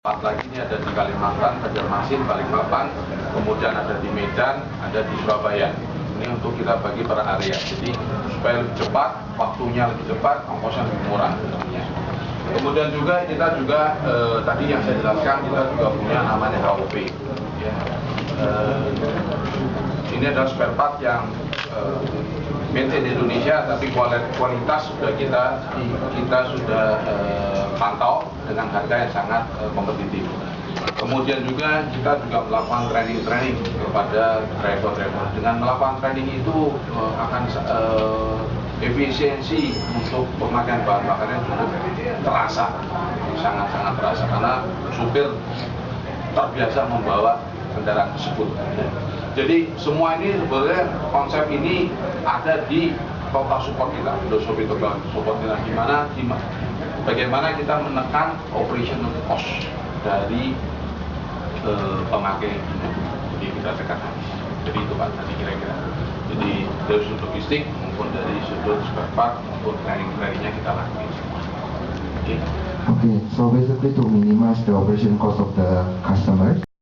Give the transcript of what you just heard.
Empat lagi ini ada di Kalimantan, Banjarmasin, Balikpapan, kemudian ada di Medan, ada di Surabaya. Ini untuk kita bagi per area. Jadi supaya lebih cepat, waktunya lebih cepat, ongkosnya lebih murah tentunya. Kemudian juga kita tadi yang saya jelaskan kita juga punya namanya HOP. Ya. Ini adalah spare part yang made in Indonesia, tapi kualitas sudah kita sudah pantau dengan harga yang sangat kompetitif. Kemudian juga kita melakukan training kepada driver-driver. Dengan melakukan training itu akan efisiensi untuk pemakaian bahan bakarnya cukup terasa, sangat terasa karena supir terbiasa membawa kendaraan tersebut. Jadi semua ini sebenarnya konsep ini ada di total support kita, filosofi total support kita, bagaimana kita menekan operational cost dari pemakai ini. Jadi kita tekan habis. Jadi itu Pak tadi kira-kira. Jadi dari sudut logistik maupun dari sudut spare part maupun training-trainingnya kita lakukan semua. Okay, so basically to minimize the operation cost of the customers.